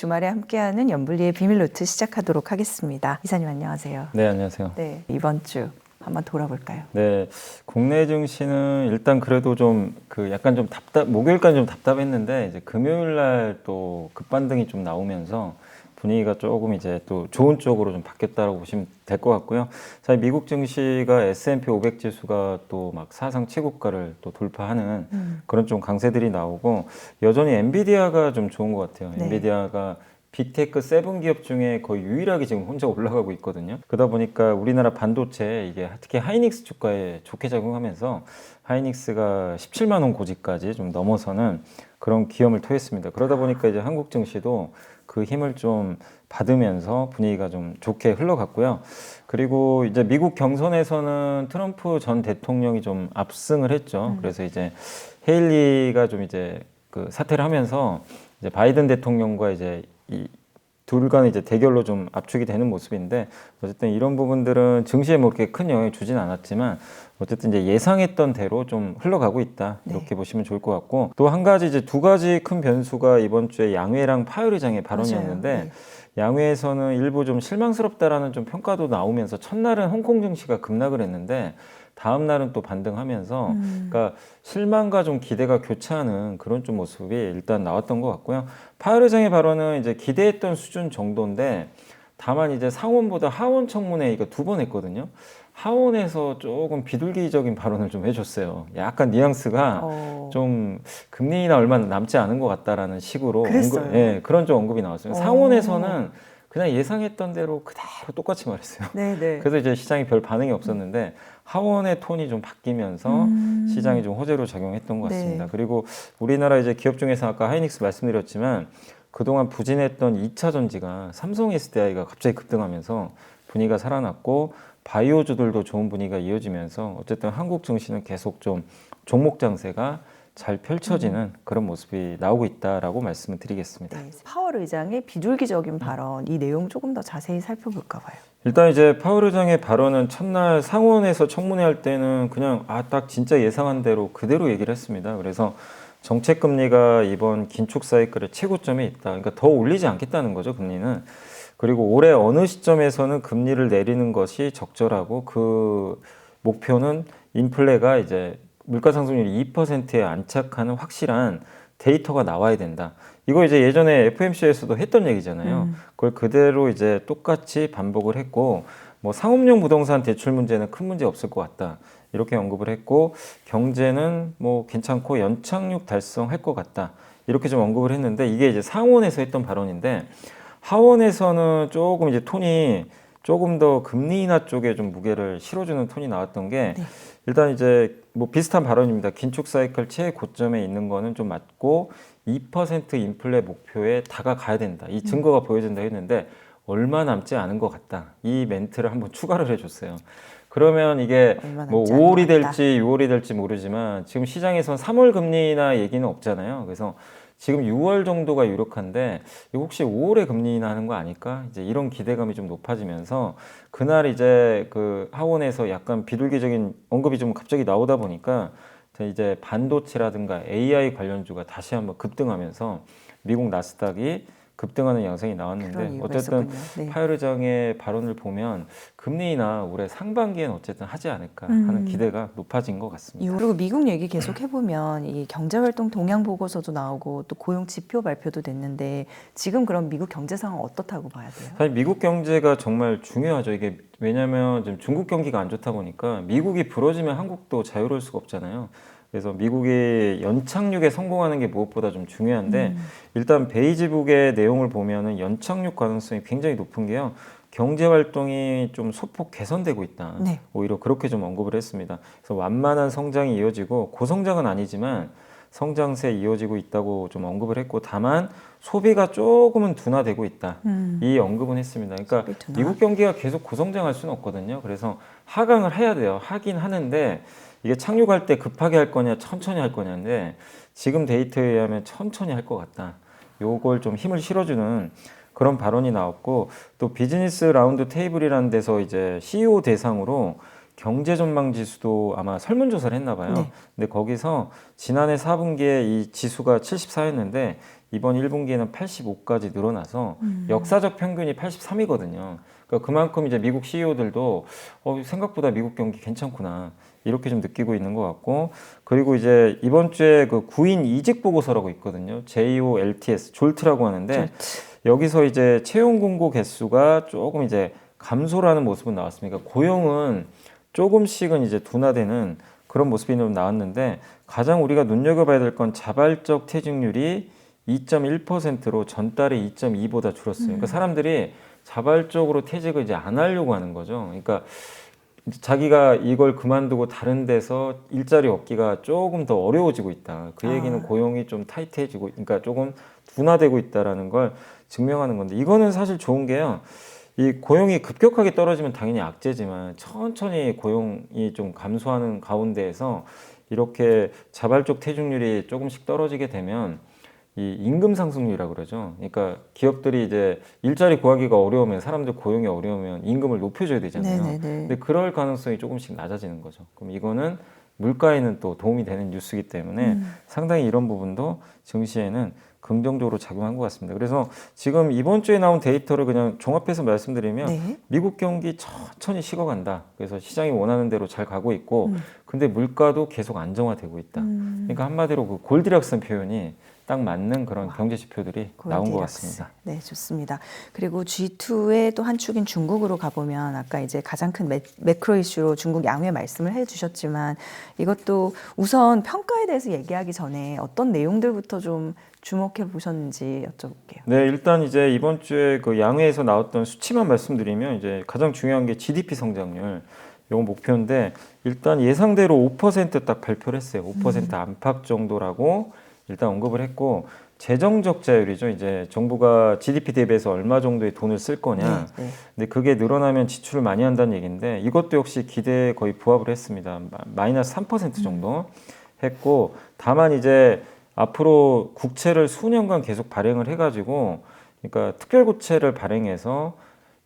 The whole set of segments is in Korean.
주말에 함께하는 연불리의 비밀노트 시작하도록 하겠습니다. 이사님 안녕하세요. 네, 안녕하세요. 네, 이번 주 한번 돌아볼까요? 네, 국내 증시는 일단 그래도 좀 약간 좀 목요일까지 좀 답답했는데 이제 금요일 날 또 급반등이 좀 나오면서 분위기가 조금 이제 또 좋은 쪽으로 좀 바뀌었다고 보시면 될 것 같고요. 사실 미국 증시가 S&P 500 지수가 또 막 사상 최고가를 또 돌파하는 그런 좀 강세들이 나오고 여전히 엔비디아가 좀 좋은 것 같아요. 네. 엔비디아가 빅테크 7 기업 중에 거의 유일하게 지금 혼자 올라가고 있거든요. 그러다 보니까 우리나라 반도체 이게 특히 하이닉스 주가에 좋게 작용하면서 하이닉스가 17만 원 고지까지 좀 넘어서는 그런 기염을 토했습니다. 그러다 보니까 이제 한국 증시도 그 힘을 좀 받으면서 분위기가 좀 좋게 흘러갔고요. 그리고 이제 미국 경선에서는 트럼프 전 대통령이 좀 압승을 했죠. 그래서 이제 헤일리가 좀 이제 그 사퇴를 하면서 이제 바이든 대통령과 이제 이 둘 간의 이제 대결로 좀 압축이 되는 모습인데 어쨌든 이런 부분들은 증시에 뭐 그렇게 큰 영향을 주진 않았지만 어쨌든 이제 예상했던 대로 좀 흘러가고 있다 이렇게 보시면 좋을 것 같고 또 한 가지 이제 두 가지 큰 변수가 이번 주에 양회랑 파월 의장의 발언이었는데 네. 양회에서는 일부 좀 실망스럽다라는 좀 평가도 나오면서 첫날은 홍콩 증시가 급락을 했는데 다음 날은 또 반등하면서 그러니까 실망과 좀 기대가 교차하는 그런 좀 모습이 일단 나왔던 것 같고요. 파월 의장의 발언은 이제 기대했던 수준 정도인데 다만 이제 상원보다 하원 청문회 이거 2번 했거든요. 하원에서 조금 비둘기적인 발언을 좀 해줬어요. 약간 뉘앙스가 좀 금리 인하 얼마 남지 않은 것 같다라는 식으로 그런 좀 언급이 나왔어요. 상원에서는 그냥 예상했던 대로 그대로 똑같이 말했어요. 네네. 그래서 이제 시장이 별 반응이 없었는데 하원의 톤이 좀 바뀌면서 시장이 좀 호재로 작용했던 것 같습니다. 네. 그리고 우리나라 이제 기업 중에서 아까 하이닉스 말씀드렸지만 그동안 부진했던 2차 전지가 삼성 SDI가 갑자기 급등하면서 분위기가 살아났고 바이오주들도 좋은 분위기가 이어지면서 어쨌든 한국 증시는 계속 좀 종목 장세가 잘 펼쳐지는 그런 모습이 나오고 있다라고 말씀을 드리겠습니다. 네, 파월 의장의 비둘기적인 발언, 이 내용 조금 더 자세히 살펴볼까 봐요. 일단 이제 파월 의장의 발언은 첫날 상원에서 청문회 할 때는 그냥 딱 진짜 예상한 대로 그대로 얘기를 했습니다. 그래서 정책 금리가 이번 긴축 사이클의 최고점에 있다. 그러니까 더 올리지 않겠다는 거죠, 금리는. 그리고 올해 어느 시점에서는 금리를 내리는 것이 적절하고 그 목표는 인플레가 이제 물가 상승률이 2%에 안착하는 확실한 데이터가 나와야 된다. 이거 이제 예전에 FMC에서도 했던 얘기잖아요. 그걸 그대로 이제 똑같이 반복을 했고, 뭐 상업용 부동산 대출 문제는 큰 문제 없을 것 같다. 이렇게 언급을 했고, 경제는 뭐 괜찮고 연착륙 달성할 것 같다. 이렇게 좀 언급을 했는데, 이게 이제 상원에서 했던 발언인데, 하원에서는 조금 이제 톤이 조금 더 금리 인하 쪽에 좀 무게를 실어주는 톤이 나왔던 게 일단 이제 뭐 비슷한 발언입니다. 긴축 사이클 최고점에 있는 거는 좀 맞고 2% 인플레 목표에 다가가야 된다. 이 증거가 보여진다 했는데 얼마 남지 않은 것 같다. 이 멘트를 한번 추가를 해줬어요. 그러면 이게 뭐 5월이 될지 6월이 될지 모르지만 지금 시장에선 3월 금리 인하 얘기는 없잖아요. 그래서 지금 6월 정도가 유력한데 이거 혹시 5월에 금리 인하하는 거 아닐까? 이제 이런 기대감이 좀 높아지면서 그날 이제 그 하원에서 약간 비둘기적인 언급이 좀 갑자기 나오다 보니까 이제 반도체라든가 AI 관련주가 다시 한번 급등하면서 미국 나스닥이 급등하는 양상이 나왔는데 어쨌든 파월 의장의 발언을 보면 금리 인하 올해 상반기엔 어쨌든 하지 않을까 하는 기대가 높아진 것 같습니다. 그리고 미국 얘기 계속 해보면 이 경제활동 동향 보고서도 나오고 또 고용 지표 발표도 됐는데 지금 그럼 미국 경제 상황 어떻다고 봐야 돼요? 사실 미국 경제가 정말 중요하죠. 이게 왜냐하면 지금 중국 경기가 안 좋다 보니까 미국이 부러지면 한국도 자유로울 수가 없잖아요. 그래서 미국이 연착륙에 성공하는 게 무엇보다 좀 중요한데 일단 베이지북의 내용을 보면은 연착륙 가능성이 굉장히 높은 게요. 경제 활동이 좀 소폭 개선되고 있다. 오히려 그렇게 좀 언급을 했습니다. 그래서 완만한 성장이 이어지고 고성장은 아니지만 성장세 이어지고 있다고 좀 언급을 했고 다만 소비가 조금은 둔화되고 있다. 이 언급은 했습니다. 그러니까 미국 경기가 계속 고성장할 수는 없거든요. 그래서 하강을 해야 돼요. 하긴 하는데 이게 착륙할 때 급하게 할 거냐 천천히 할 거냐인데 지금 데이터에 의하면 천천히 할 것 같다. 요걸 좀 힘을 실어주는 그런 발언이 나왔고 또 비즈니스 라운드 테이블이라는 데서 이제 CEO 대상으로 경제 전망 지수도 아마 설문조사를 했나 봐요. 근데 거기서 지난해 4분기에 이 지수가 74였는데 이번 1분기에는 85까지 늘어나서 역사적 평균이 83이거든요. 그러니까 그만큼 이제 미국 CEO들도 생각보다 미국 경기 괜찮구나 이렇게 좀 느끼고 있는 것 같고, 그리고 이제 이번 주에 그 구인 이직 보고서라고 있거든요. JOLTS, 졸트라고 하는데 여기서 이제 채용 공고 개수가 조금 이제 감소라는 모습은 나왔습니다. 그러니까 고용은 조금씩은 이제 둔화되는 그런 모습이 좀 나왔는데, 가장 우리가 눈여겨봐야 될 건 자발적 퇴직률이 2.1%로 전달에 2.2보다 줄었어요. 그러니까 사람들이 자발적으로 퇴직을 이제 안 하려고 하는 거죠. 그러니까 자기가 이걸 그만두고 다른 데서 일자리 얻기가 조금 더 어려워지고 있다. 그 얘기는 고용이 좀 타이트해지고, 그러니까 조금 둔화되고 있다라는 걸 증명하는 건데, 이거는 사실 좋은 게요. 이 고용이 급격하게 떨어지면 당연히 악재지만 천천히 고용이 좀 감소하는 가운데에서 이렇게 자발적 퇴직률이 조금씩 떨어지게 되면 이 임금 상승률이라고 그러죠. 그러니까 기업들이 이제 일자리 구하기가 어려우면, 사람들 고용이 어려우면 임금을 높여줘야 되잖아요. 네네네. 근데 그럴 가능성이 조금씩 낮아지는 거죠. 그럼 이거는 물가에는 또 도움이 되는 뉴스이기 때문에 상당히 이런 부분도 증시에는 긍정적으로 작용한 것 같습니다. 그래서 지금 이번 주에 나온 데이터를 그냥 종합해서 말씀드리면 네. 미국 경기 천천히 식어간다. 그래서 시장이 원하는 대로 잘 가고 있고, 근데 물가도 계속 안정화되고 있다. 그러니까 한마디로 그 골디락스 표현이 딱 맞는 그런 경제 지표들이 나온 것 같습니다. 네, 좋습니다. 그리고 G2의 또 한 축인 중국으로 가보면 아까 이제 가장 큰 매크로 이슈로 중국 양회 말씀을 해주셨지만, 이것도 우선 평가에 대해서 얘기하기 전에 어떤 내용들부터 좀 주목해 보셨는지 여쭤볼게요. 네, 일단 이제 이번 주에 그 양회에서 나왔던 수치만 말씀드리면, 이제 가장 중요한 게 GDP 성장률, 요 목표인데 일단 예상대로 5%딱 발표를 했어요. 5% 안팎 정도라고 일단 언급을 했고, 재정 적자율이죠. 이제 정부가 GDP 대비해서 얼마 정도의 돈을 쓸 거냐. 네. 근데 그게 늘어나면 지출을 많이 한다는 얘기인데, 이것도 역시 기대에 거의 부합을 했습니다. 마이너스 3% 정도 했고, 다만 이제 앞으로 국채를 수년간 계속 발행을 해가지고, 그러니까 특별국채를 발행해서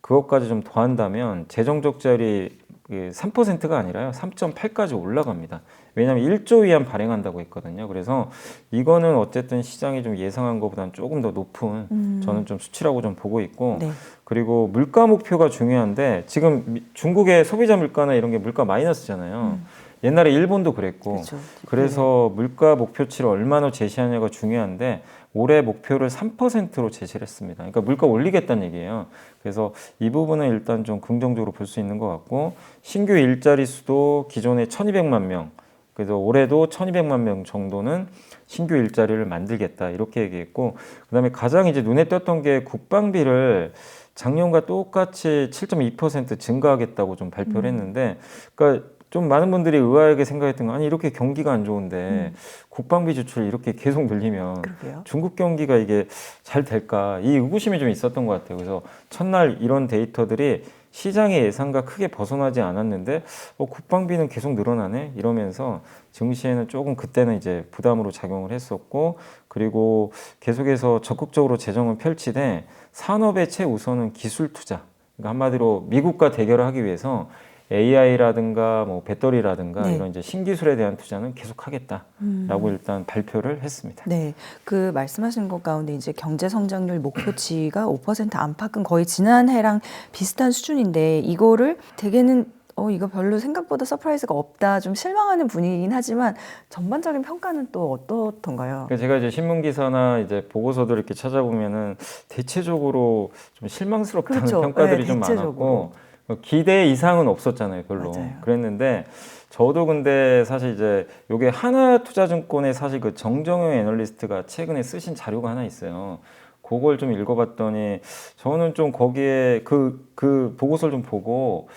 그것까지 좀 더한다면 재정 적자율이 3%가 아니라요 3.8까지 올라갑니다. 왜냐하면 1조 위안 발행한다고 했거든요. 그래서 이거는 어쨌든 시장이 좀 예상한 것보다는 조금 더 높은 저는 좀 수치라고 좀 보고 있고, 네. 그리고 물가 목표가 중요한데, 지금 중국의 소비자 물가나 이런 게 물가 마이너스잖아요. 옛날에 일본도 그랬고, 그렇죠. 그래서 물가 목표치를 얼마나 제시하냐가 중요한데, 올해 목표를 3%로 제시를 했습니다. 그러니까 물가 올리겠다는 얘기예요. 그래서 이 부분은 일단 좀 긍정적으로 볼 수 있는 것 같고, 신규 일자리 수도 기존에 1200만 명, 그래서 올해도 1200만 명 정도는 신규 일자리를 만들겠다 이렇게 얘기했고, 그다음에 가장 이제 눈에 띄었던 게 국방비를 작년과 똑같이 7.2% 증가하겠다고 좀 발표를 했는데, 그러니까 좀 많은 분들이 의아하게 생각했던 건, 아니 이렇게 경기가 안 좋은데 국방비 지출을 이렇게 계속 늘리면 그러게요. 중국 경기가 이게 잘 될까, 이 의구심이 좀 있었던 것 같아요. 그래서 첫날 이런 데이터들이 시장의 예상과 크게 벗어나지 않았는데 국방비는 계속 늘어나네 이러면서 증시에는 조금 그때는 이제 부담으로 작용을 했었고, 그리고 계속해서 적극적으로 재정을 펼치되 산업의 최우선은 기술 투자, 그러니까 한마디로 미국과 대결을 하기 위해서 AI라든가 뭐 배터리라든가 네. 이런 이제 신기술에 대한 투자는 계속하겠다라고 일단 발표를 했습니다. 네, 그 말씀하신 것 가운데 이제 경제 성장률 목표치가 5% 안팎은 거의 지난해랑 비슷한 수준인데, 이거를 대개는 이거 별로 생각보다 서프라이즈가 없다, 좀 실망하는 분위기긴 하지만 전반적인 평가는 또 어떻던가요? 그러니까 제가 이제 신문 기사나 이제 보고서들 이렇게 찾아보면은 대체적으로 좀 실망스럽다는 그렇죠. 평가들이 네, 좀 대체적으로. 많았고, 기대 이상은 없었잖아요, 별로. 맞아요. 그랬는데 저도 근데 사실 이제 요게 하나투자증권의 사실 그 정정영 애널리스트가 최근에 쓰신 자료가 하나 있어요. 그걸 좀 읽어봤더니 저는 좀 거기에 그 보고서를 좀 보고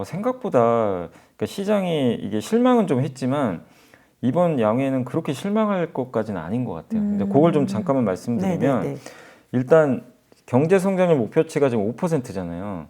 생각보다 그러니까 시장이 이게 실망은 좀 했지만 이번 양회는 그렇게 실망할 것까지는 아닌 것 같아요. 근데 그걸 좀 잠깐만 말씀드리면, 네네네. 일단 경제 성장률 목표치가 지금 5%잖아요.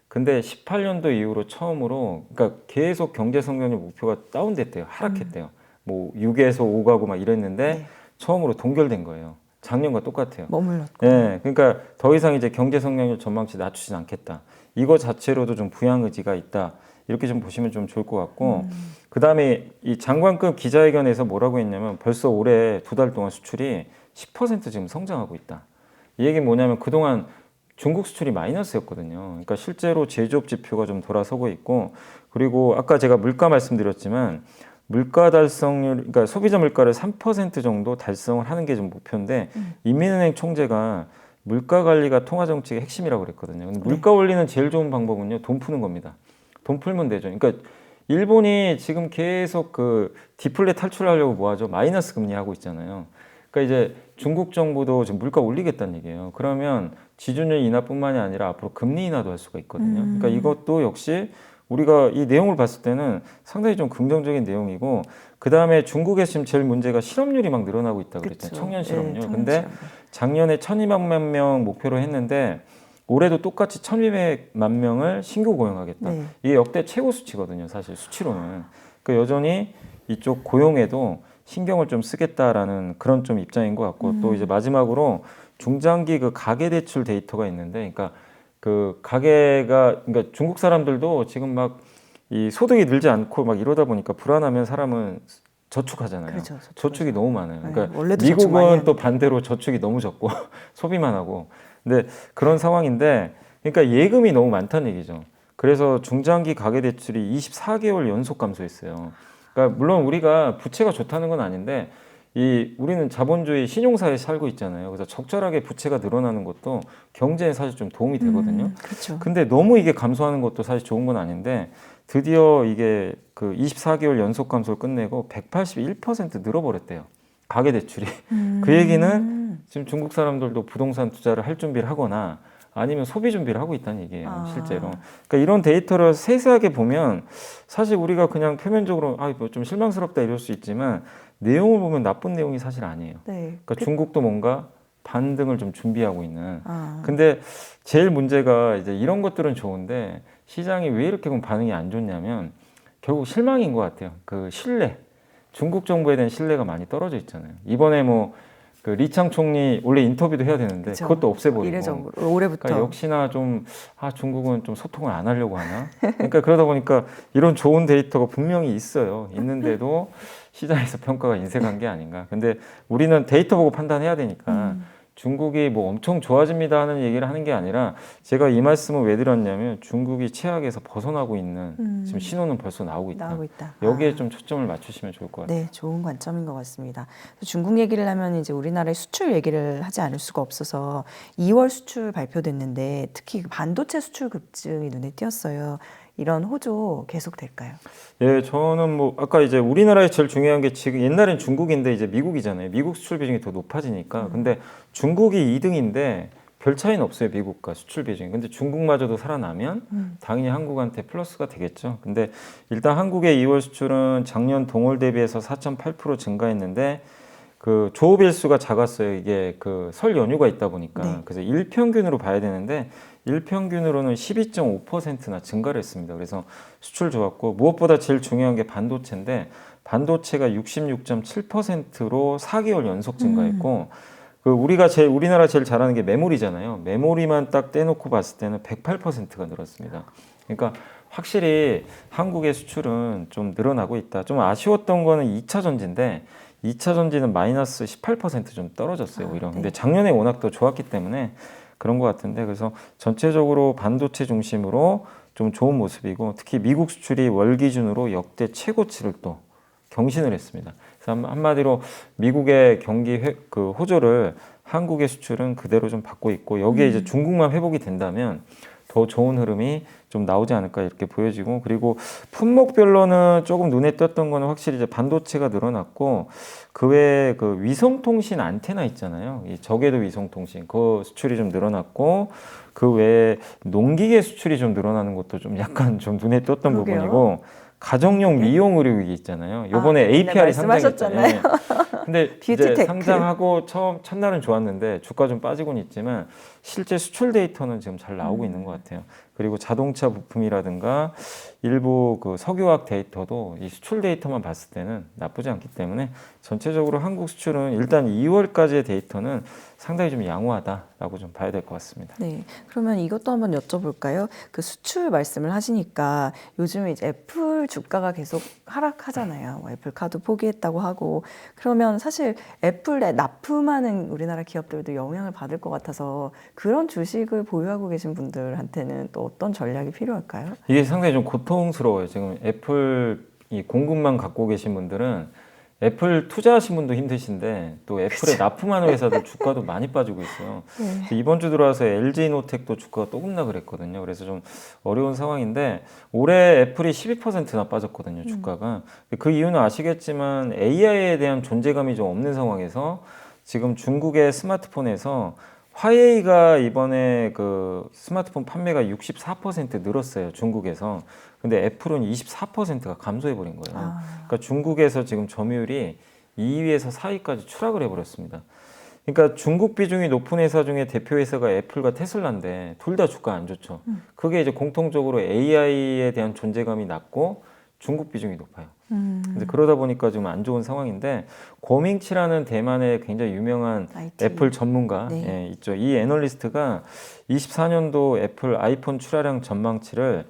근데 18년도 이후로 처음으로, 그러니까 계속 경제 성장률 목표가 다운됐대요. 하락했대요. 뭐 6에서 5 가고 막 이랬는데 네. 처음으로 동결된 거예요. 작년과 똑같아요. 머물렀고. 네, 그러니까 더 이상 이제 경제 성장률 전망치 낮추진 않겠다. 이거 자체로도 좀 부양 의지가 있다. 이렇게 좀 보시면 좀 좋을 것 같고, 그 다음에 이 장관급 기자회견에서 뭐라고 했냐면 벌써 올해 2달 동안 수출이 10% 지금 성장하고 있다. 이 얘기는 뭐냐면 그동안 중국 수출이 마이너스였거든요. 그러니까 실제로 제조업 지표가 좀 돌아서고 있고, 그리고 아까 제가 물가 말씀드렸지만 물가 달성률, 그러니까 소비자 물가를 3% 정도 달성을 하는 게 좀 목표인데 인민은행 총재가 물가 관리가 통화 정책의 핵심이라고 그랬거든요. 근데 물가 올리는 제일 좋은 방법은요, 돈 푸는 겁니다. 돈 풀면 되죠. 그러니까 일본이 지금 계속 그 디플레 탈출하려고 뭐 하죠? 마이너스 금리 하고 있잖아요. 그러니까 이제 중국 정부도 지금 물가 올리겠다는 얘기예요. 그러면 지준율 인하뿐만이 아니라 앞으로 금리 인하도 할 수가 있거든요. 그러니까 이것도 역시 우리가 이 내용을 봤을 때는 상당히 좀 긍정적인 내용이고, 그 다음에 중국에서 지금 제일 문제가 실업률이 막 늘어나고 있다고 그랬잖아요. 청년 실업률. 네, 청년 근데 실업률. 작년에 1,200만 명 목표로 했는데 올해도 똑같이 1,200만 명을 신규 고용하겠다. 네. 이게 역대 최고 수치거든요. 사실 수치로는. 그러니까 여전히 이쪽 고용에도 신경을 좀 쓰겠다라는 그런 좀 입장인 것 같고, 또 이제 마지막으로 중장기 그 가계 대출 데이터가 있는데, 그러니까 그 가계가, 그러니까 중국 사람들도 지금 막 이 소득이 늘지 않고 막 이러다 보니까 불안하면 사람은 저축하잖아요. 그렇죠. 저축이 너무 많아요. 네, 그러니까 원래도 저축 많이 미국은 또 하니까. 반대로 저축이 너무 적고 소비만 하고. 근데 그런 상황인데, 그러니까 예금이 너무 많다는 얘기죠. 그래서 중장기 가계 대출이 24개월 연속 감소했어요. 그러니까 물론 우리가 부채가 좋다는 건 아닌데, 이 우리는 자본주의 신용사회에 살고 있잖아요. 그래서 적절하게 부채가 늘어나는 것도 경제에 사실 좀 도움이 되거든요. 그렇죠. 근데 너무 이게 감소하는 것도 사실 좋은 건 아닌데, 드디어 이게 그 24개월 연속 감소를 끝내고 181% 늘어버렸대요. 가계 대출이. 그 얘기는 지금 중국 사람들도 부동산 투자를 할 준비를 하거나 아니면 소비 준비를 하고 있다는 얘기예요, 실제로. 그러니까 이런 데이터를 세세하게 보면 사실 우리가 그냥 표면적으로 뭐 좀 실망스럽다 이럴 수 있지만 내용을 보면 나쁜 내용이 사실 아니에요. 네. 그러니까 중국도 뭔가 반등을 좀 준비하고 있는. 아. 근데 제일 문제가 이제 이런 것들은 좋은데 시장이 왜 이렇게 그럼 반응이 안 좋냐면 결국 실망인 것 같아요. 그 신뢰. 중국 정부에 대한 신뢰가 많이 떨어져 있잖아요. 이번에 뭐 그 리창 총리 원래 인터뷰도 해야 되는데 그쵸. 그것도 없애버리고. 이례적으로 올해부터. 그러니까 역시나 좀 중국은 좀 소통을 안 하려고 하나. 그러니까 그러다 보니까 이런 좋은 데이터가 분명히 있어요. 있는데도 시장에서 평가가 인색한 게 아닌가. 근데 우리는 데이터 보고 판단해야 되니까 중국이 뭐 엄청 좋아집니다 하는 얘기를 하는 게 아니라, 제가 이 말씀을 왜 드렸냐면 중국이 최악에서 벗어나고 있는 지금 신호는 벌써 나오고 있다. 나오고 있다. 여기에 좀 초점을 맞추시면 좋을 것 같아요. 네, 좋은 관점인 것 같습니다. 중국 얘기를 하면 이제 우리나라의 수출 얘기를 하지 않을 수가 없어서 2월 수출 발표됐는데 특히 반도체 수출 급증이 눈에 띄었어요. 이런 호조 계속 될까요? 예, 저는 뭐 아까 이제 우리나라에 제일 중요한 게 지금 옛날엔 중국인데 이제 미국이잖아요. 미국 수출 비중이 더 높아지니까. 근데 중국이 2등인데 별 차이는 없어요. 미국과 수출 비중이. 근데 중국마저도 살아나면 당연히 한국한테 플러스가 되겠죠. 근데 일단 한국의 2월 수출은 작년 동월 대비해서 4.8% 증가했는데 그 조업일수가 작았어요. 이게 그 설 연휴가 있다 보니까. 네. 그래서 일평균으로 봐야 되는데 일평균으로는 12.5%나 증가를 했습니다. 그래서 수출 좋았고, 무엇보다 제일 중요한 게 반도체인데 반도체가 66.7%로 4개월 연속 증가했고, 그 우리나라 제일 잘하는 게 메모리잖아요. 메모리만 딱 떼놓고 봤을 때는 108%가 늘었습니다. 그러니까 확실히 한국의 수출은 좀 늘어나고 있다. 좀 아쉬웠던 거는 2차 전지인데 2차 전지는 마이너스 18%좀 떨어졌어요, 오히려. 근데 작년에 워낙 더 좋았기 때문에 그런 것 같은데, 그래서 전체적으로 반도체 중심으로 좀 좋은 모습이고, 특히 미국 수출이 월 기준으로 역대 최고치를 또 경신을 했습니다. 그래서 한마디로 미국의 경기 그 호조를 한국의 수출은 그대로 좀 받고 있고, 여기에 이제 중국만 회복이 된다면 더 좋은 흐름이 좀 나오지 않을까 이렇게 보여지고, 그리고 품목별로는 조금 눈에 띄었던 거는 확실히 이제 반도체가 늘어났고, 그 외에 그 위성통신 안테나 있잖아요. 이 저궤도 위성통신 그 수출이 좀 늘어났고, 그 외에 농기계 수출이 좀 늘어나는 것도 좀 약간 좀 눈에 띄었던 그러게요. 부분이고, 가정용 미용 의료기기 있잖아요. 요번에 APR이 상장했잖아요. 근데 이제 뷰티테크. 상장하고 첫날은 좋았는데 주가 좀 빠지고는 있지만 실제 수출 데이터는 지금 잘 나오고 있는 것 같아요. 그리고 자동차 부품이라든가 일부 그 석유화학 데이터도 이 수출 데이터만 봤을 때는 나쁘지 않기 때문에 전체적으로 한국 수출은 일단 2월까지의 데이터는 상당히 좀 양호하다라고 좀 봐야 될 것 같습니다. 네, 그러면 이것도 한번 여쭤볼까요? 그 수출 말씀을 하시니까 요즘에 이제 애플 주가가 계속 하락하잖아요. 뭐 애플 카드 포기했다고 하고 그러면 사실 애플에 납품하는 우리나라 기업들도 영향을 받을 것 같아서 그런 주식을 보유하고 계신 분들한테는 또 어떤 전략이 필요할까요? 이게 상당히 좀 고통스러워요. 지금 애플 이 공급만 갖고 계신 분들은 애플 투자하신 분도 힘드신데 또 애플에 납품하는 회사들 주가도 많이 빠지고 있어요. 네. 이번 주 들어와서 LG노텍도 주가가 또 급락 그랬거든요. 그래서 좀 어려운 상황인데 올해 애플이 12%나 빠졌거든요. 주가가. 그 이유는 아시겠지만 AI에 대한 존재감이 좀 없는 상황에서 지금 중국의 스마트폰에서 화웨이가 이번에 그 스마트폰 판매가 64% 늘었어요. 중국에서. 근데 애플은 24%가 감소해버린 거예요. 그러니까 중국에서 지금 점유율이 2위에서 4위까지 추락을 해버렸습니다. 그러니까 중국 비중이 높은 회사 중에 대표 회사가 애플과 테슬라인데 둘 다 주가 안 좋죠. 그게 이제 공통적으로 AI에 대한 존재감이 낮고 중국 비중이 높아요. 근데 그러다 보니까 좀 안 좋은 상황인데 고밍치라는 대만의 굉장히 유명한 IT. 애플 전문가 네. 있죠. 이 애널리스트가 24년도 애플 아이폰 출하량 전망치를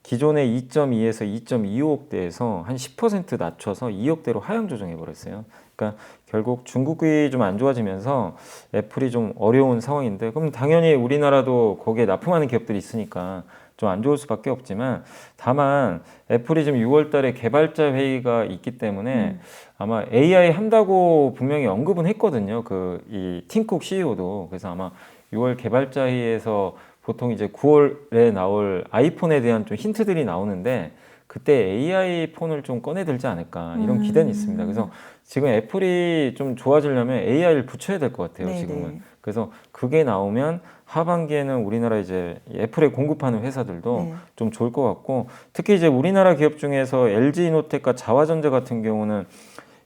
기존의 2.2에서 2.25억대에서 한 10% 낮춰서 2억대로 하향 조정해 버렸어요. 그러니까 결국 중국이 좀 안 좋아지면서 애플이 좀 어려운 상황인데 그럼 당연히 우리나라도 거기에 납품하는 기업들이 있으니까 좀 안 좋을 수밖에 없지만 다만 애플이 지금 6월 달에 개발자 회의가 있기 때문에 아마 AI 한다고 분명히 언급은 했거든요. 그 이 팀쿡 CEO도. 그래서 아마 6월 개발자 회의에서 보통 이제 9월에 나올 아이폰에 대한 좀 힌트들이 나오는데 그때 AI 폰을 좀 꺼내들지 않을까 이런 기대는 있습니다. 그래서 지금 애플이 좀 좋아지려면 AI를 붙여야 될 것 같아요. 네네. 지금은. 그래서 그게 나오면 하반기에는 우리나라 이제 애플에 공급하는 회사들도 네. 좀 좋을 것 같고 특히 이제 우리나라 기업 중에서 LG노텍과 자화전자 같은 경우는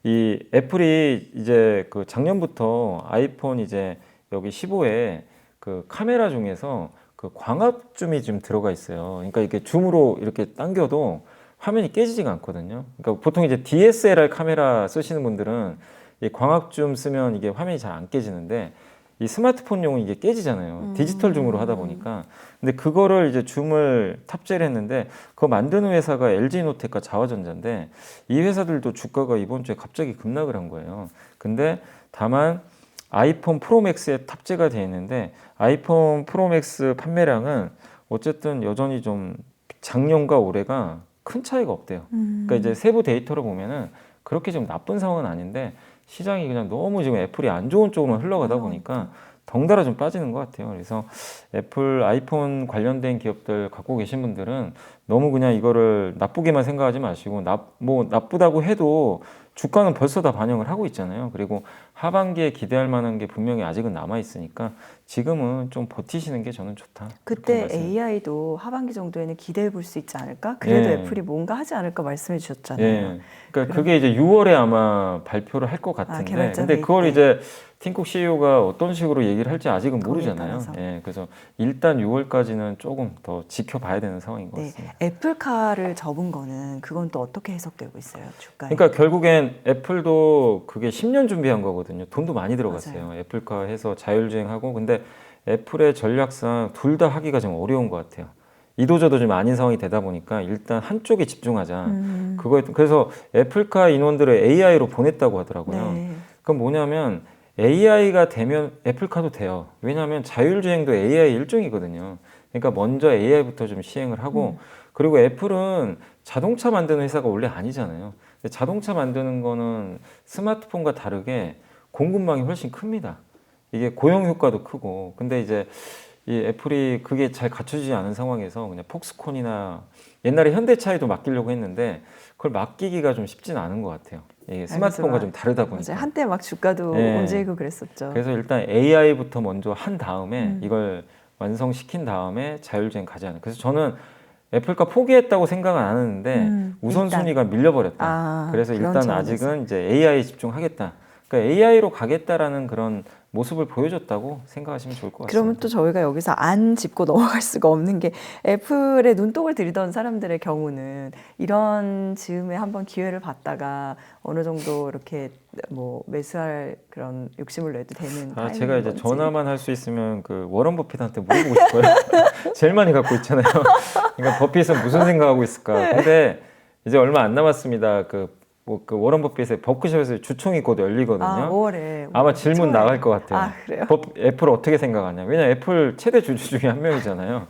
이 애플이 이제 그 작년부터 아이폰 이제 여기 15에 그 카메라 중에서 그 광합줌이 좀 들어가 있어요. 그러니까 이렇게 줌으로 이렇게 당겨도 화면이 깨지지가 않거든요. 그러니까 보통 이제 DSLR 카메라 쓰시는 분들은 이 광합줌 쓰면 이게 화면이 잘 안 깨지는데 이 스마트폰용은 이게 깨지잖아요. 디지털 줌으로 하다 보니까. 근데 그거를 이제 줌을 탑재를 했는데 그거 만드는 회사가 LG노텍과 자화전자인데 이 회사들도 주가가 이번 주에 갑자기 급락을 한 거예요. 근데 다만 아이폰 프로맥스에 탑재가 되어 있는데 아이폰 프로맥스 판매량은 어쨌든 여전히 좀 작년과 올해가 큰 차이가 없대요. 그러니까 이제 세부 데이터를 보면은 그렇게 좀 나쁜 상황은 아닌데 시장이 그냥 너무 지금 애플이 안 좋은 쪽으로만 흘러가다 보니까 덩달아 좀 빠지는 것 같아요. 그래서 애플 아이폰 관련된 기업들 갖고 계신 분들은 너무 그냥 이거를 나쁘게만 생각하지 마시고 뭐 나쁘다고 해도 주가는 벌써 다 반영을 하고 있잖아요. 그리고 하반기에 기대할 만한 게 분명히 아직은 남아 있으니까 지금은 좀 버티시는 게 저는 좋다. 그때 AI도 하반기 정도에는 기대해 볼 수 있지 않을까? 그래도 예. 애플이 뭔가 하지 않을까 말씀해 주셨잖아요. 예. 그러니까 그게 이제 6월에 아마 발표를 할 것 같은데, 개발자 근데 회의 그걸 때. 이제 팀쿡 CEO가 어떤 식으로 얘기를 할지 아직은 거기에 모르잖아요. 따라서. 예. 그래서 일단 6월까지는 조금 더 지켜봐야 되는 상황인 것 네, 같습니다. 애플카를 접은 거는 그건 또 어떻게 해석되고 있어요, 주가에? 그러니까 결국엔 애플도 그게 10년 준비한 거거든요. 돈도 많이 들어갔어요. 맞아요. 애플카 해서 자율주행하고. 근데 애플의 전략상 둘 다 하기가 좀 어려운 것 같아요. 이도저도 좀 아닌 상황이 되다 보니까 일단 한쪽에 집중하자. 그래서 애플카 인원들을 AI로 보냈다고 하더라고요. 네. 그건 뭐냐면 AI가 되면 애플카도 돼요. 왜냐하면 자율주행도 AI 일종이거든요. 그러니까 먼저 AI부터 좀 시행을 하고 그리고 애플은 자동차 만드는 회사가 원래 아니잖아요. 근데 자동차 만드는 거는 스마트폰과 다르게 공급망이 훨씬 큽니다. 이게 고용 효과도 크고. 근데 이제 이 애플이 그게 잘 갖춰지지 않은 상황에서 그냥 폭스콘이나 옛날에 현대차에도 맡기려고 했는데 그걸 맡기기가 좀 쉽진 않은 것 같아요. 이게 스마트폰과 좀 다르다 보니까. 맞아요. 한때 막 주가도 예. 움직이고 그랬었죠. 그래서 일단 AI부터 먼저 한 다음에 이걸 완성시킨 다음에 자율주행 가지 않아요. 그래서 저는 애플카 포기했다고 생각은 안 하는데 우선순위가 밀려버렸다. 아, 그래서 그런 일단 차원에서. 아직은 이제 AI에 집중하겠다. 그러니까 AI로 가겠다라는 그런 모습을 보여줬다고 생각하시면 좋을 것 같습니다. 그러면 또 저희가 여기서 안 짚고 넘어갈 수가 없는 게 애플에 눈독을 들이던 사람들의 경우는 이런 즈음에 한번 기회를 봤다가 어느 정도 이렇게 뭐 매수할 그런 욕심을 내도 되는 타이밍인 제가 이제 건지. 전화만 할 수 있으면 그 워런 버핏한테 물어보고 싶어요. 제일 많이 갖고 있잖아요. 그러니까 버핏은 무슨 생각하고 있을까? 근데 이제 얼마 안 남았습니다. 그 워런 버핏의 버크셔에서 주총이 곧 열리거든요. 5월에 아마 질문 나갈 것 같아요. 그래요? 애플 어떻게 생각하냐? 왜냐면 애플 최대 주주 중에 한 명이잖아요.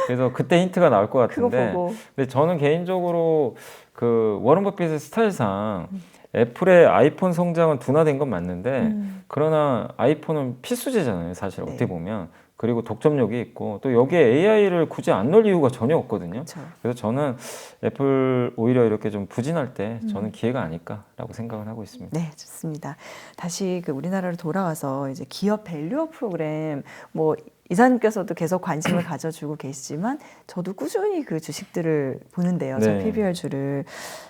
그래서 그때 힌트가 나올 것 그거 같은데. 보고 근데 저는 개인적으로 그 워런 버핏의 스타일상 애플의 아이폰 성장은 둔화된 건 맞는데 그러나 아이폰은 필수제잖아요. 사실 네. 어떻게 보면. 그리고 독점력이 있고 또 여기에 AI를 굳이 안 넣을 이유가 전혀 없거든요. 그쵸. 그래서 저는 애플 오히려 이렇게 좀 부진할 때 저는 기회가 아닐까라고 생각을 하고 있습니다. 네, 좋습니다. 다시 그 우리나라로 돌아와서 이제 기업 밸류업 프로그램 뭐 이사님께서도 계속 관심을 가져주고 계시지만 저도 꾸준히 그 주식들을 보는데요. 저 네. PBR주를.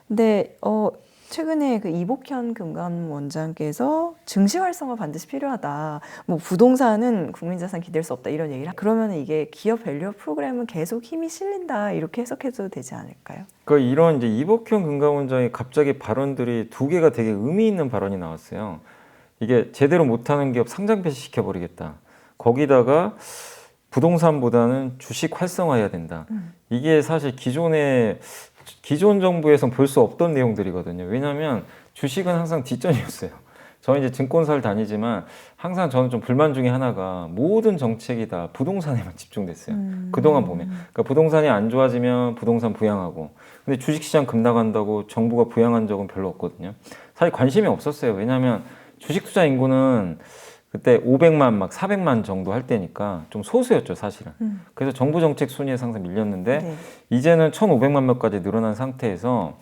근데 최근에 그 이복현 금감원장께서 증시 활성화 반드시 필요하다. 뭐 부동산은 국민자산 기댈 수 없다 이런 얘기를. 그러면 이게 기업 밸류업 프로그램은 계속 힘이 실린다 이렇게 해석해도 되지 않을까요? 그러니까 이런 이제 이복현 금감원장의 갑자기 발언들이 두 개가 되게 의미 있는 발언이 나왔어요. 이게 제대로 못하는 기업 상장 폐지시켜 버리겠다. 거기다가 부동산보다는 주식 활성화해야 된다. 이게 사실 기존 정부에선 볼 수 없던 내용들이거든요. 왜냐하면 주식은 항상 뒷전이었어요. 저는 이제 증권사를 다니지만 항상 저는 좀 불만 중에 하나가 모든 정책이 다 부동산에만 집중됐어요. 그동안 보면. 그러니까 부동산이 안 좋아지면 부동산 부양하고. 근데 주식시장 급락한다고 정부가 부양한 적은 별로 없거든요. 사실 관심이 없었어요. 왜냐하면 주식 투자 인구는 그때 500만 막 400만 정도 할 때니까 좀 소수였죠, 사실은. 그래서 정부 정책 순위에서 항상 밀렸는데 네. 이제는 1,500만 명까지 늘어난 상태에서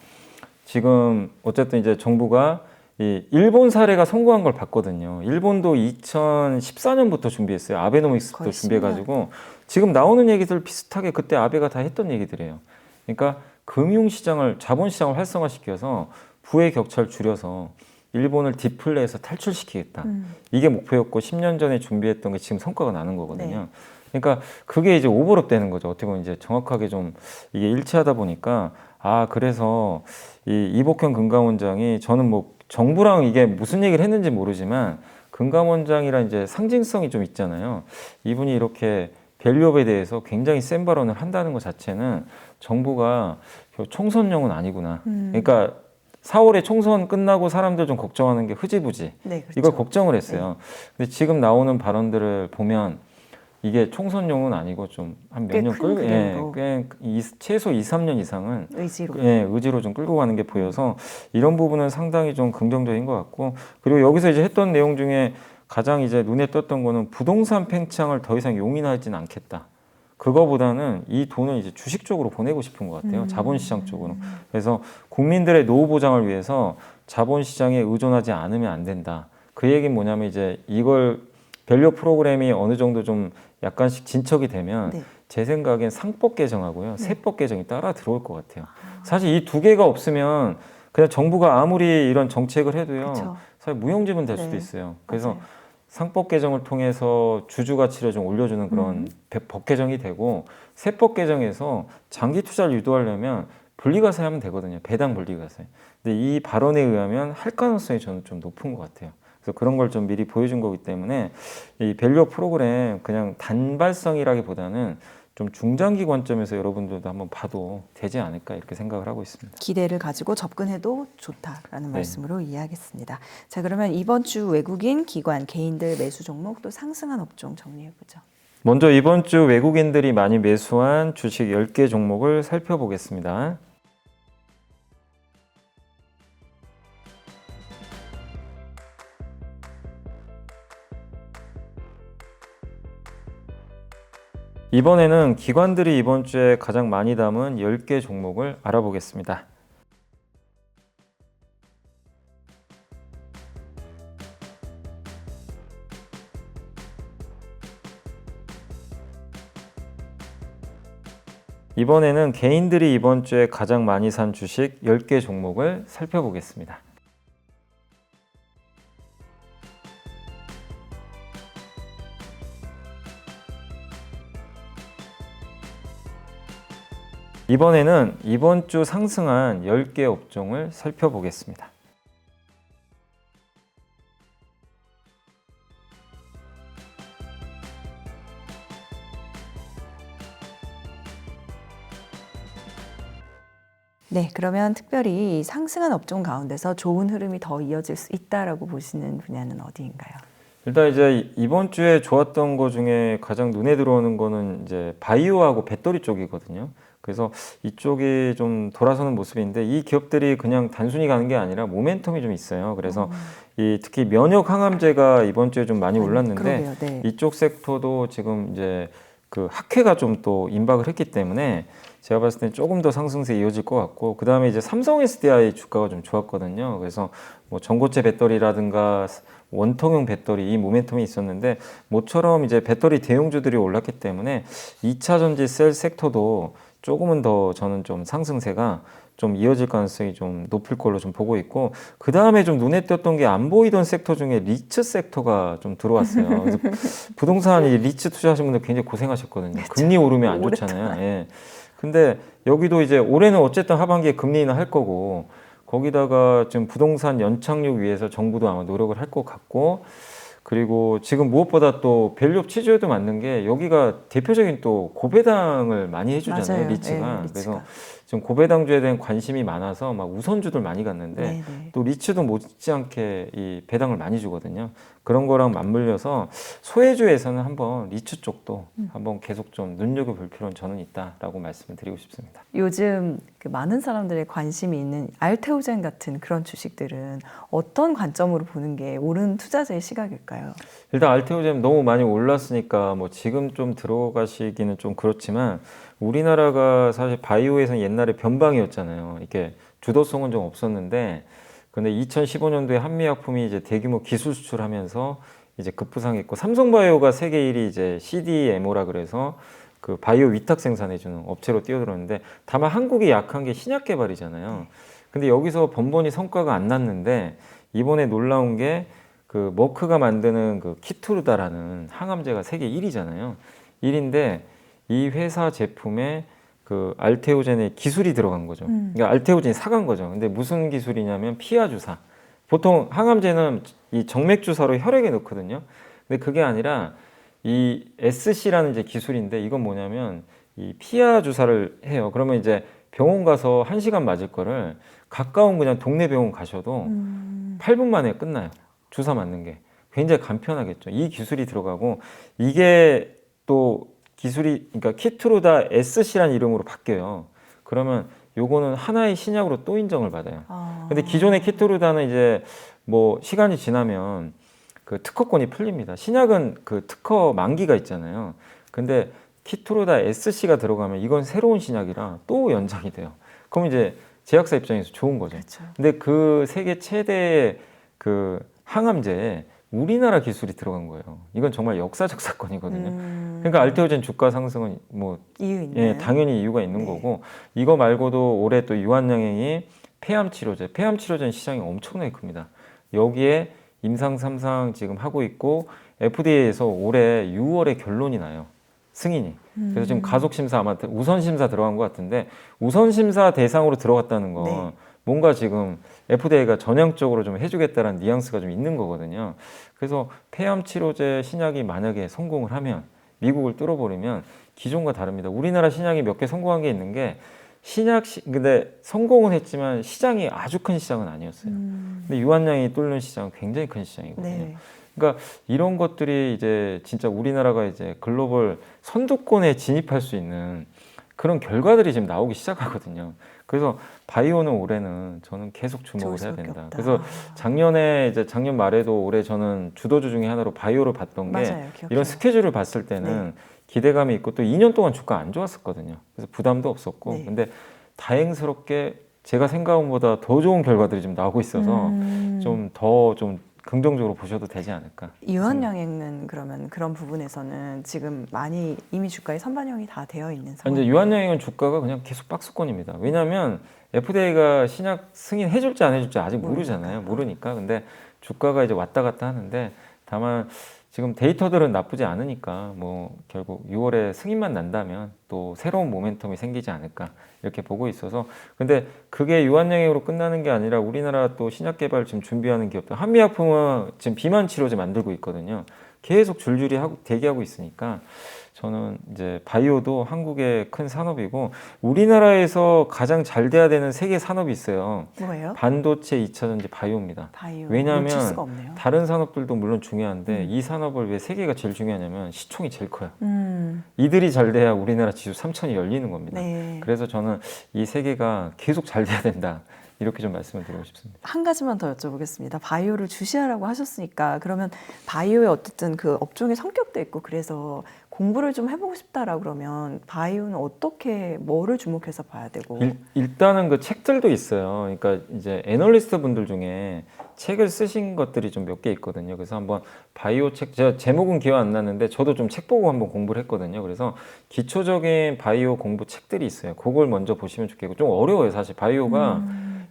지금 어쨌든 이제 정부가 이 일본 사례가 성공한 걸 봤거든요. 일본도 2014년부터 준비했어요. 아베노믹스부터 거의 준비해가지고 지금 나오는 얘기들 비슷하게 그때 아베가 다 했던 얘기들이에요. 그러니까 금융시장을 자본시장을 활성화시켜서 부의 격차를 줄여서 일본을 디플레에서 탈출시키겠다. 이게 목표였고 10년 전에 준비했던 게 지금 성과가 나는 거거든요. 그러니까 그게 이제 오버랩 되는 거죠. 어떻게 보면 이제 정확하게 좀 이게 일치하다 보니까 그래서 이 이복현 금감원장이 저는 뭐 정부랑 이게 무슨 얘기를 했는지 모르지만 금감원장이란 이제 상징성이 좀 있잖아요. 이분이 이렇게 밸류업에 대해서 굉장히 센 발언을 한다는 것 자체는 정부가 총선용은 아니구나. 그러니까 4월에 총선 끝나고 사람들 좀 걱정하는 게 흐지부지. 네, 그렇죠. 이걸 걱정을 했어요. 근데 지금 나오는 발언들을 보면 이게 총선용은 아니고 좀 한 몇 년 끌고, 최소 2, 3년 이상은 의지로. 의지로 좀 끌고 가는 게 보여서 이런 부분은 상당히 좀 긍정적인 것 같고 그리고 여기서 이제 했던 내용 중에 가장 이제 눈에 띄었던 거는 부동산 팽창을 더 이상 용인하지는 않겠다. 그거보다는 이 돈을 이제 주식 쪽으로 보내고 싶은 것 같아요. 자본시장 쪽으로. 그래서 국민들의 노후 보장을 위해서 자본시장에 의존하지 않으면 안 된다. 그 얘기는 뭐냐면 이제 이걸 밸류 프로그램이 어느 정도 좀 약간씩 진척이 되면 네. 제 생각엔 상법 개정하고요. 세법 개정이 따라 들어올 것 같아요. 사실 이 두 개가 없으면 그냥 정부가 아무리 이런 정책을 해도요. 그쵸. 사실 무용지물 될 네. 수도 있어요. 그래서 맞아요. 상법 개정을 통해서 주주 가치를 좀 올려주는 그런 법 개정이 되고 세법 개정에서 장기 투자를 유도하려면 분리과세 하면 되거든요. 배당 분리과세. 근데 이 발언에 의하면 할 가능성이 저는 좀 높은 것 같아요. 그래서 그런 걸 좀 미리 보여준 거기 때문에 이 밸류업 프로그램 그냥 단발성이라기보다는 좀 중장기 관점에서 여러분들도 한번 봐도 되지 않을까 이렇게 생각을 하고 있습니다. 기대를 가지고 접근해도 좋다라는 네. 말씀으로 이해하겠습니다. 자, 그러면 이번 주 외국인, 기관, 개인들 매수 종목 또 상승한 업종 정리해보죠. 먼저 이번 주 외국인들이 많이 매수한 주식 10개 종목을 살펴보겠습니다. 이번에는 기관들이 이번 주에 가장 많이 담은 10개 종목을 알아보겠습니다. 이번에는 개인들이 이번 주에 가장 많이 산 주식 10개 종목을 살펴보겠습니다. 이번에는 이번 주 상승한 10개 업종을 살펴보겠습니다. 네, 그러면 특별히 상승한 업종 가운데서 좋은 흐름이 더 이어질 수 있다라고 보시는 분야는 어디인가요? 일단 이제 이번 주에 좋았던 거 중에 가장 눈에 들어오는 거는 이제 바이오하고 배터리 쪽이거든요. 그래서 이쪽이 좀 돌아서는 모습인데 이 기업들이 그냥 단순히 가는 게 아니라 모멘텀이 좀 있어요. 그래서 이 특히 면역 항암제가 이번 주에 좀 많이 올랐는데 그러게요. 네. 이쪽 섹터도 지금 이제 그 학회가 좀 또 임박을 했기 때문에 제가 봤을 때 조금 더 상승세 이어질 것 같고, 그 다음에 이제 삼성 SDI 주가가 좀 좋았거든요. 그래서 뭐 전고체 배터리라든가 원통형 배터리 이 모멘텀이 있었는데 모처럼 이제 배터리 대용주들이 올랐기 때문에 2차 전지 셀 섹터도 조금은 더 저는 좀 상승세가 좀 이어질 가능성이 좀 높을 걸로 좀 보고 있고, 그 다음에 좀 눈에 띄었던 게 안 보이던 섹터 중에 리츠 섹터가 좀 들어왔어요. 그래서 부동산 이 리츠 투자하신 분들 굉장히 고생하셨거든요. 금리 오르면 안 좋잖아요. 예. 근데 여기도 이제 올해는 어쨌든 하반기에 금리 인하할 거고, 거기다가 지금 부동산 연착륙 위해서 정부도 아마 노력을 할 것 같고, 그리고 지금 무엇보다 또 밸류업 치즈에도 맞는 게 여기가 대표적인 또 고배당을 많이 해주잖아요. 맞아요. 리츠가. 네, 리츠가. 그래서 지금 고배당주에 대한 관심이 많아서 막 우선주들 많이 갔는데 네네. 또 리츠도 못지않게 이 배당을 많이 주거든요. 그런 거랑 맞물려서 소외주에서는 한번 리츠 쪽도 한번 계속 좀 눈여겨볼 필요는 저는 있다라고 말씀을 드리고 싶습니다. 요즘 그 많은 사람들의 관심이 있는 알테오젠 같은 그런 주식들은 어떤 관점으로 보는 게 옳은 투자자의 시각일까요? 일단 알테오젠 너무 많이 올랐으니까 뭐 지금 좀 들어가시기는 좀 그렇지만, 우리나라가 사실 바이오에서는 옛날에 변방이었잖아요. 이게 주도성은 좀 없었는데, 근데 2015년도에 한미약품이 이제 대규모 기술 수출하면서 이제 급부상했고, 삼성바이오가 세계 1위 이제 CDMO라 그래서 그 바이오 위탁 생산해주는 업체로 뛰어들었는데, 다만 한국이 약한 게 신약 개발이잖아요. 근데 여기서 번번이 성과가 안 났는데 이번에 놀라운 게 그 머크가 만드는 그 키투르다라는 항암제가 세계 1위잖아요. 1인데 이 회사 제품에 그 알테오젠의 기술이 들어간 거죠. 그러니까 알테오젠이 사간 거죠. 근데 무슨 기술이냐면 피하 주사. 보통 항암제는 이 정맥 주사로 혈액에 넣거든요. 근데 그게 아니라 이 SC라는 이제 기술인데, 이건 뭐냐면 이 피하 주사를 해요. 그러면 이제 병원 가서 1시간 맞을 거를 가까운 그냥 동네 병원 가셔도 8분 만에 끝나요. 주사 맞는 게. 굉장히 간편하겠죠. 이 기술이 들어가고, 이게 또 기술이, 그러니까 키트루다 SC라는 이름으로 바뀌어요. 그러면 요거는 하나의 신약으로 또 인정을 받아요. 근데 기존의 키트루다는 이제 뭐 시간이 지나면 그 특허권이 풀립니다. 신약은 그 특허 만기가 있잖아요. 근데 키트루다 SC가 들어가면 이건 새로운 신약이라 또 연장이 돼요. 그럼 이제 제약사 입장에서 좋은 거죠. 그렇죠. 근데 그 세계 최대의 그 항암제에 우리나라 기술이 들어간 거예요. 이건 정말 역사적 사건이거든요. 그러니까 알테오젠 주가 상승은 뭐 이유 있나요? 예, 당연히 이유가 있는 네. 거고, 이거 말고도 올해 또 유한양행이 폐암 치료제, 폐암 치료제는 시장이 엄청나게 큽니다. 여기에 임상 3상 지금 하고 있고, FDA에서 올해 6월에 결론이 나요. 승인이. 그래서 지금 가속 심사, 아마 우선 심사 들어간 것 같은데, 우선 심사 대상으로 들어갔다는 건 네. 뭔가 지금 FDA가 전향적으로 좀 해주겠다는 뉘앙스가 좀 있는 거거든요. 그래서 폐암 치료제 신약이 만약에 성공을 하면, 미국을 뚫어버리면 기존과 다릅니다. 우리나라 신약이 몇 개 성공한 게 있는 게, 근데 성공은 했지만 시장이 아주 큰 시장은 아니었어요. 근데 유한양이 뚫는 시장은 굉장히 큰 시장이거든요. 네. 그러니까 이런 것들이 이제 진짜 우리나라가 이제 글로벌 선두권에 진입할 수 있는 그런 결과들이 지금 나오기 시작하거든요. 그래서 바이오는 올해는 저는 계속 주목을 좋을 해야 수밖에 된다. 없다. 그래서 작년에 이제 작년 말에도 올해 저는 주도주 중에 하나로 바이오를 봤던 게, 맞아요. 기억해요. 이런 스케줄을 봤을 때는 기대감이 있고, 또 2년 동안 주가 안 좋았었거든요. 그래서 부담도 없었고, 네. 근데 다행스럽게 제가 생각한 것보다 더 좋은 결과들이 좀 나오고 있어서 좀 더 좀 긍정적으로 보셔도 되지 않을까. 유한양행은 그러면 그런 부분에서는 지금 많이 이미 주가에 선반영이 다 되어 있는 이제 상황. 유한양행은 주가가 그냥 계속 박스권입니다. 왜냐하면 FDA가 신약 승인해줄지 안 해줄지 아직 모르잖아요. 모르니까. 근데 주가가 이제 왔다 갔다 하는데, 다만 지금 데이터들은 나쁘지 않으니까 뭐 결국 6월에 승인만 난다면 또 새로운 모멘텀이 생기지 않을까 이렇게 보고 있어서 근데 그게 유한양액으로 끝나는 게 아니라 우리나라 또 신약 개발 지금 준비하는 기업들 한미약품은 지금 비만 치료제 만들고 있거든요. 계속 줄줄이 대기하고 있으니까 저는 이제 바이오도 한국의 큰 산업이고 우리나라에서 가장 잘 돼야 되는 세계 산업이 있어요. 뭐예요? 반도체, 2차전지, 바이오입니다. 바이오. 왜냐하면 놓칠 수가 없네요. 다른 산업들도 물론 중요한데 이 산업을 왜 세계가 제일 중요하냐면 시총이 제일 커요. 이들이 잘 돼야 우리나라 지수 3천이 열리는 겁니다. 네. 그래서 저는 이 세계가 계속 잘 돼야 된다. 이렇게 좀 말씀을 드리고 싶습니다. 한 가지만 더 여쭤보겠습니다. 바이오를 주시하라고 하셨으니까 그러면 바이오의 어쨌든 그 업종의 성격도 있고 그래서 공부를 좀 해보고 싶다라 그러면 바이오는 어떻게 뭐를 주목해서 봐야 되고 일단은 그 책들도 있어요. 그러니까 이제 애널리스트 분들 중에 책을 쓰신 것들이 좀 몇 개 있거든요. 그래서 한번 바이오 책, 제가 제목은 기억 안 나는데 저도 좀 책 보고 한번 공부를 했거든요. 그래서 기초적인 바이오 공부 책들이 있어요. 그걸 먼저 보시면 좋겠고 좀 어려워요. 사실 바이오가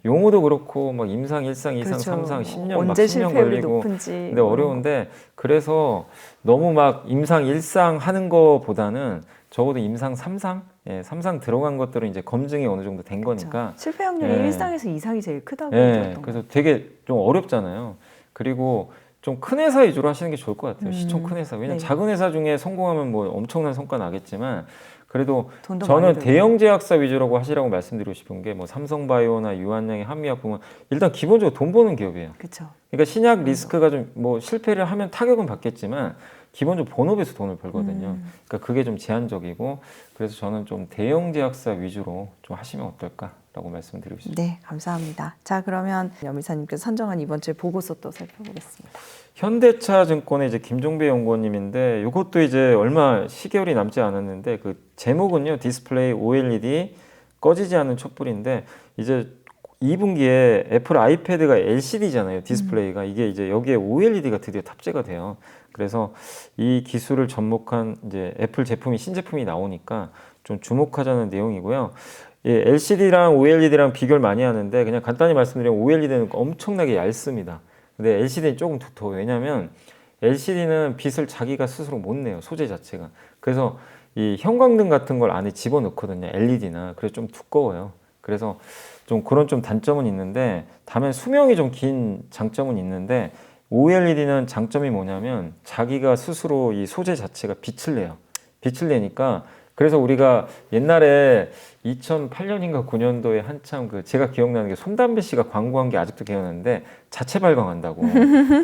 용어도 그렇고 막 임상, 1상, 2상, 그렇죠. 3상, 10년 막 언제 10년 실패율이 걸리고 높은지 근데 어려운데 그래서 너무 막 임상 1상 하는 거보다는 적어도 임상 3상? 예, 3상 들어간 것들은 이제 검증이 어느 정도 된 그렇죠. 거니까 실패 확률이 예. 1상에서 2상이 제일 크다고 예, 들었던 그래서 거. 되게 좀 어렵잖아요. 그리고 좀 큰 회사 위주로 하시는 게 좋을 것 같아요. 시총 큰 회사. 왜냐면 네. 작은 회사 중에 성공하면 뭐 엄청난 성과 나겠지만 그래도 돈도 저는 많이 들고. 대형 제약사 위주라고 하시라고 말씀드리고 싶은 게 뭐 삼성바이오나 유한양의 한미약품은 일단 기본적으로 돈 버는 기업이에요. 그렇죠. 그러니까 신약 리스크가 좀 뭐 실패를 하면 타격은 받겠지만 기본적으로 본업에서 돈을 벌거든요. 그러니까 그게 좀 제한적이고 그래서 저는 좀 대형 제약사 위주로 좀 하시면 어떨까라고 말씀드리고 싶습니다. 네, 감사합니다. 자, 그러면 염일사님께서 선정한 이번 주에 보고서 또 살펴보겠습니다. 현대차증권의 이제 김종배 연구원님인데 이것도 이제 얼마 시개월이 남지 않았는데 그 제목은요 디스플레이 OLED 꺼지지 않는 촛불인데 이제 2분기에 애플 아이패드가 LCD잖아요 디스플레이가 이게 이제 여기에 OLED가 드디어 탑재가 돼요. 그래서 이 기술을 접목한 이제 애플 제품이 신제품이 나오니까 좀 주목하자는 내용이고요. 예, LCD랑 OLED랑 비교를 많이 하는데 그냥 간단히 말씀드리면 OLED는 엄청나게 얇습니다. 근데 LCD는 조금 두터워요. 왜냐하면 LCD는 빛을 자기가 스스로 못 내요. 소재 자체가. 그래서 이 형광등 같은 걸 안에 집어넣거든요. LED나. 그래서 좀 두꺼워요. 그래서 좀 그런 좀 단점은 있는데 다만 수명이 좀 긴 장점은 있는데 OLED는 장점이 뭐냐면 자기가 스스로 이 소재 자체가 빛을 내요. 빛을 내니까 그래서 우리가 옛날에 2008년인가 9년도에 한참 그 제가 기억나는 게 손담배 씨가 광고한 게 아직도 기억나는데 자체 발광한다고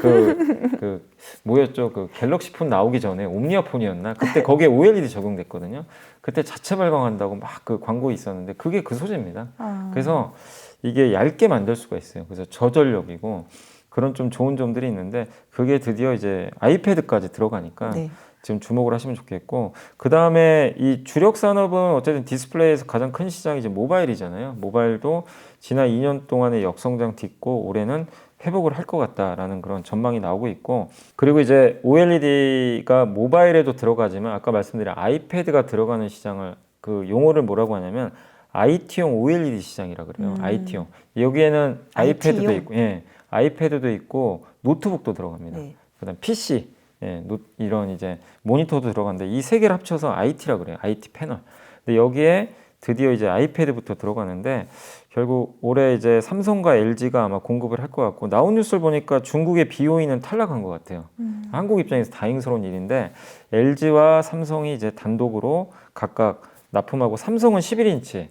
그 뭐였죠? 그 갤럭시 폰 나오기 전에 옴니아 폰이었나? 그때 거기에 OLED 적용됐거든요. 그때 자체 발광한다고 막 그 광고 있었는데 그게 그 소재입니다. 그래서 이게 얇게 만들 수가 있어요. 그래서 저전력이고 그런 좀 좋은 점들이 있는데 그게 드디어 이제 아이패드까지 들어가니까 네. 지금 주목을 하시면 좋겠고 그 다음에 이 주력 산업은 어쨌든 디스플레이에서 가장 큰 시장이 이제 모바일이잖아요. 모바일도 지난 2년 동안의 역성장 딛고 올해는 회복을 할 것 같다라는 그런 전망이 나오고 있고 그리고 이제 OLED가 모바일에도 들어가지만 아까 말씀드린 아이패드가 들어가는 시장을 그 용어를 뭐라고 하냐면 IT용 OLED 시장이라 그래요. IT용 여기에는 아이패드도 IT용? 있고 예, 아이패드도 있고 노트북도 들어갑니다. 네. 그다음 PC 예, 이런 이제 모니터도 들어가는데 이 세 개를 합쳐서 IT라 그래요. IT 패널. 근데 여기에 드디어 이제 아이패드부터 들어가는데 결국 올해 이제 삼성과 LG가 아마 공급을 할 것 같고 나온 뉴스를 보니까 중국의 BOE는 탈락한 것 같아요. 한국 입장에서 다행스러운 일인데 LG와 삼성이 이제 단독으로 각각 납품하고 삼성은 11인치,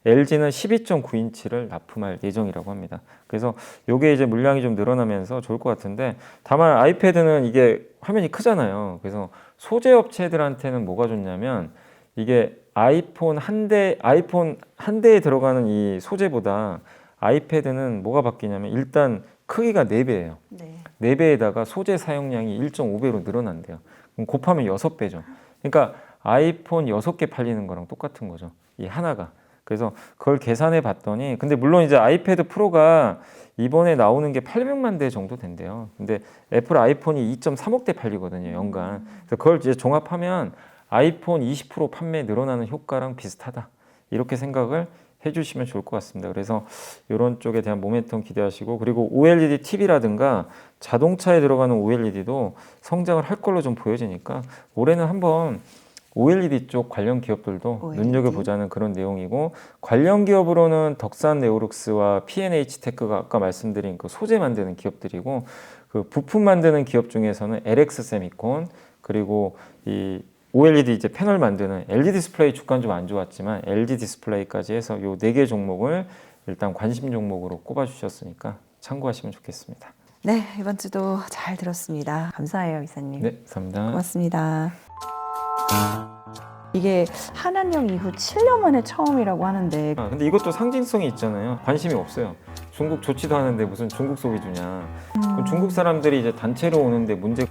LG는 12.9인치를 납품할 예정이라고 합니다. 그래서 이게 이제 물량이 좀 늘어나면서 좋을 것 같은데 다만 아이패드는 이게 화면이 크잖아요. 그래서 소재 업체들한테는 뭐가 좋냐면 이게 아이폰 한 대에 들어가는 이 소재보다 아이패드는 뭐가 바뀌냐면 일단 크기가 4배예요. 네. 4배에다가 소재 사용량이 1.5배로 늘어난대요. 그럼 곱하면 6배죠. 그러니까 아이폰 6개 팔리는 거랑 똑같은 거죠. 이 하나가. 그래서 그걸 계산해 봤더니 근데 물론 이제 아이패드 프로가 이번에 나오는 게 800만 대 정도 된대요. 근데 애플 아이폰이 2.3억 대 팔리거든요, 연간. 그래서 그걸 이제 종합하면 아이폰 20% 판매 늘어나는 효과랑 비슷하다. 이렇게 생각을 해주시면 좋을 것 같습니다. 그래서 이런 쪽에 대한 모멘텀 기대하시고, 그리고 OLED TV라든가 자동차에 들어가는 OLED도 성장을 할 걸로 좀 보여지니까 올해는 한번 OLED 쪽 관련 기업들도 OLED. 눈여겨보자는 그런 내용이고, 관련 기업으로는 덕산 네오룩스와 P&H 테크가 아까 말씀드린 그 소재 만드는 기업들이고, 그 부품 만드는 기업 중에서는 LX 세미콘, 그리고 이 OLED 이제 패널 만드는 LG 디스플레이 주가는 좀 안 좋았지만 LG 디스플레이까지 해서 요 4개 종목을 일단 관심 종목으로 꼽아주셨으니까 참고하시면 좋겠습니다. 네, 이번 주도 잘 들었습니다. 감사해요, 이사님. 네, 감사합니다. 고맙습니다. 이게 한한령 이후 7년 만에 처음이라고 하는데 근데 이것도 상징성이 있잖아요. 관심이 없어요. 중국 좋지도 않은데 무슨 중국 소비주냐. 그럼 중국 사람들이 이제 단체로 오는데 문제